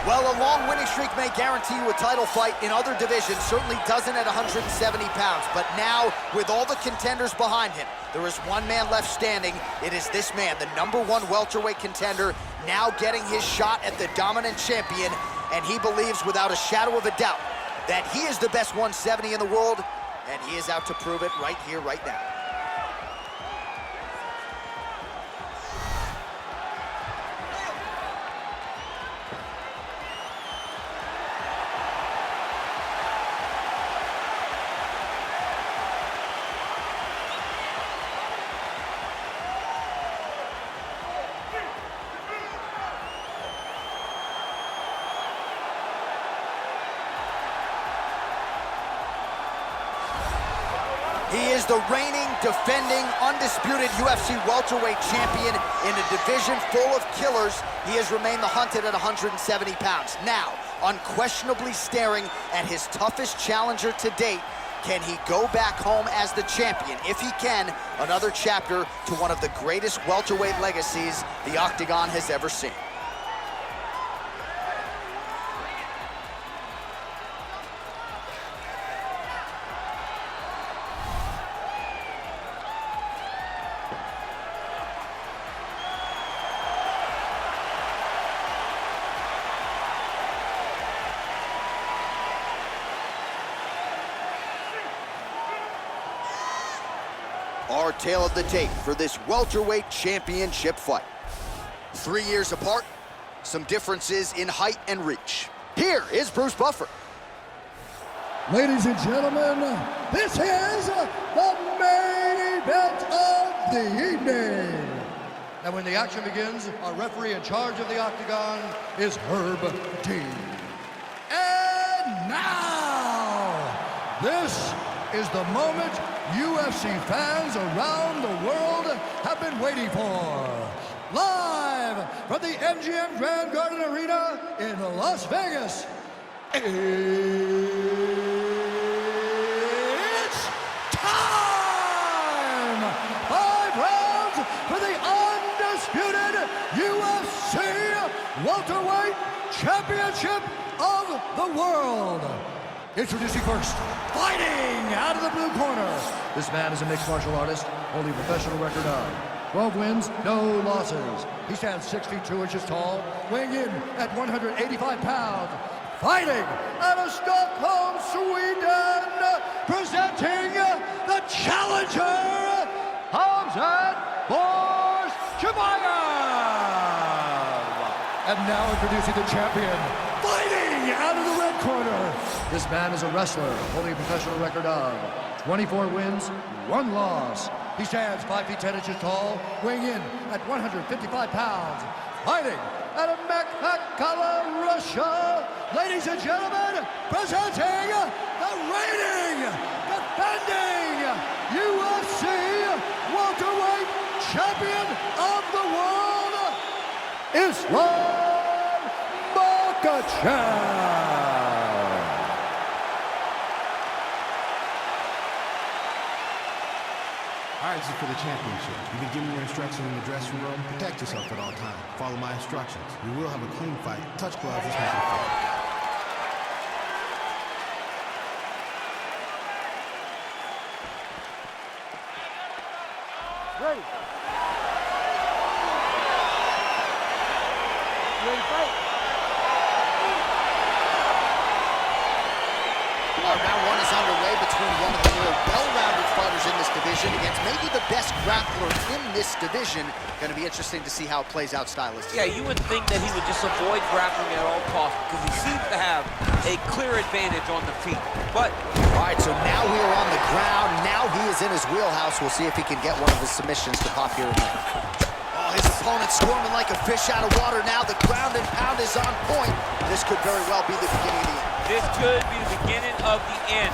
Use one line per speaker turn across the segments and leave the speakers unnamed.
Well, a long winning streak may guarantee you a title fight in other divisions, certainly doesn't at 170 pounds. But now, with all the contenders behind him, there is one man left standing. It is this man, the #1 welterweight contender, now getting his shot at the dominant champion. And he believes without a shadow of a doubt that he is the best 170 in the world, and he is out to prove it right here, right now. He is the reigning, defending, undisputed UFC welterweight champion in a division full of killers. He has remained the hunted at 170 pounds. Now, unquestionably staring at his toughest challenger to date, can he go back home as the champion? If he can, another chapter to one of the greatest welterweight legacies the Octagon has ever seen. Our tale of the tape for this welterweight championship fight. 3 years apart, some differences in height and reach. Here is Bruce Buffer.
Ladies and gentlemen, this is the main event of the evening. And when the action begins, our referee in charge of the Octagon is Herb Dean. And now, this is the moment UFC fans around the world have been waiting for. Live from the MGM Grand Garden Arena in Las Vegas, it's time! 5 rounds for the undisputed UFC Welterweight Championship of the World. Introducing first, fighting out of the blue corner. This man is a mixed martial artist, holding a professional record of 12 wins, no losses. He stands 62 inches tall, weighing in at 185 pounds. Fighting out of Stockholm, Sweden, presenting the challenger, Khamzat Chimaev. And now introducing the champion, fighting out of the red corner. This man is a wrestler, holding a professional record of 24 wins, 1 loss. He stands 5 feet 10 inches tall, weighing in at 155 pounds. Fighting out of Makhachev, Russia. Ladies and gentlemen, presenting the reigning, defending UFC welterweight champion of the world, Islam Makhachev.
All right, this is for the championship. You've been given your instructions in the dressing room. Protect yourself at all times. Follow my instructions. You will have a clean fight. Touch gloves. Let's make it fight.
Ready. Ready to fight?
Round 1 is underway between one of the more well-rounded fighters in this division against maybe the best grappler in this division. Going to be interesting to see how it plays out stylistically.
Yeah, you would think that he would just avoid grappling at all costs because he seems to have a clear advantage on the feet. But
all right, so now we are on the ground. Now he is in his wheelhouse. We'll see if he can get one of his submissions to pop here and there. Oh, his opponent squirming like a fish out of water now. The ground and pound is on point. This could very well be the beginning of the end.
this could be the beginning of the end.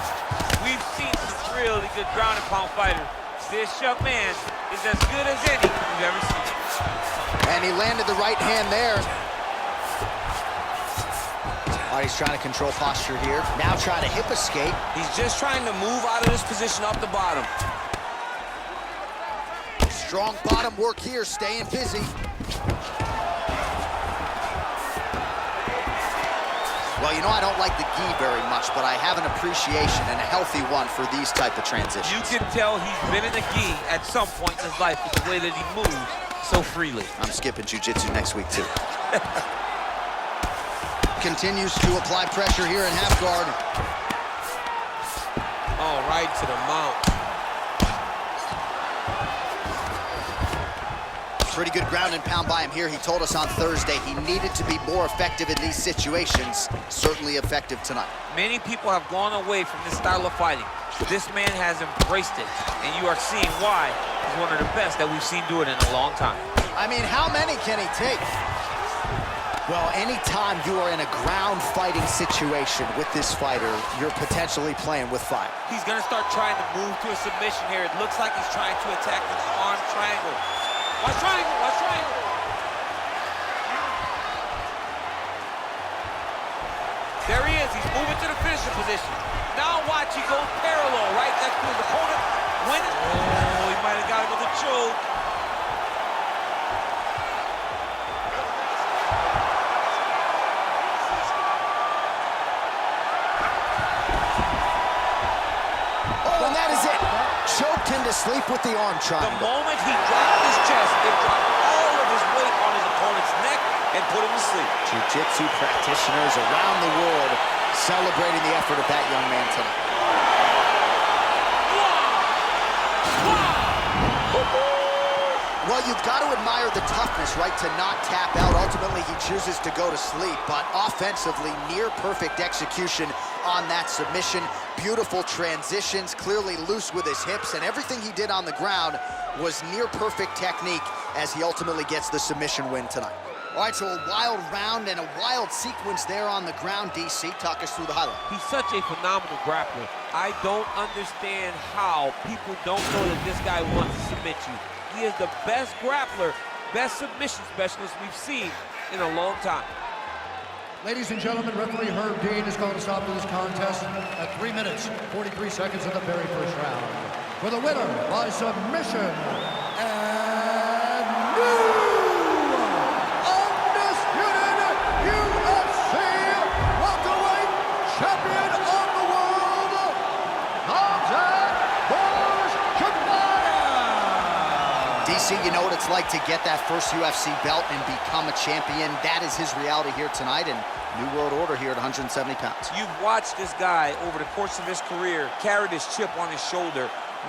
We've seen some really good ground and pound fighters. This young man is as good as any we've ever seen.
And he landed the right hand there. Oh, he's trying to control posture here. Now trying to hip escape.
He's just trying to move out of this position off the bottom.
Strong bottom work here, staying busy. Well, you know, I don't like the gi very much, but I have an appreciation and a healthy one for these type of transitions.
You can tell he's been in the gi at some point in his life with the way that he moves so freely.
I'm skipping jiu-jitsu next week, too. Continues to apply pressure here in half guard.
Oh, right to the mount.
Pretty good ground and pound by him here. He told us on Thursday he needed to be more effective in these situations. Certainly effective tonight.
Many people have gone away from this style of fighting. This man has embraced it, and you are seeing why he's one of the best that we've seen do it in a long time.
I mean, how many can he take? Well, anytime you are in a ground fighting situation with this fighter, you're potentially playing with fire.
He's gonna start trying to move to a submission here. It looks like he's trying to attack with an arm triangle. Watch triangle, watch triangle. There he is, he's moving to the finishing position. Now watch, he goes parallel, right next to his opponent. Win it. Oh, he might have got him with a choke.
Oh, and that is it. Choked him to sleep with the arm triangle.
The moment he dropped his chest, it dropped all of his weight on his opponent's neck and put him to sleep.
Jiu-jitsu practitioners around the world celebrating the effort of that young man tonight. Well, you've got to admire the toughness, right, to not tap out. Ultimately, he chooses to go to sleep, but offensively, near-perfect execution on that submission. Beautiful transitions, clearly loose with his hips, and everything he did on the ground was near-perfect technique as he ultimately gets the submission win tonight. All right, so a wild round and a wild sequence there on the ground. DC, talk us through the highlight.
He's such a phenomenal grappler. I don't understand how people don't know that this guy wants to submit you. He is the best grappler, best submission specialist we've seen in a long time.
Ladies and gentlemen, referee Herb Dean has called a stop to this contest at 3 minutes, 43 seconds of the very first round. For the winner by submission, and new undisputed UFC welterweight champion of the world, Khamzat Chimaev.
DC, you know what it's like to get that first UFC belt and become a champion. That is his reality here tonight, and new world order here at 170 pounds.
You've watched this guy over the course of his career carry this chip on his shoulder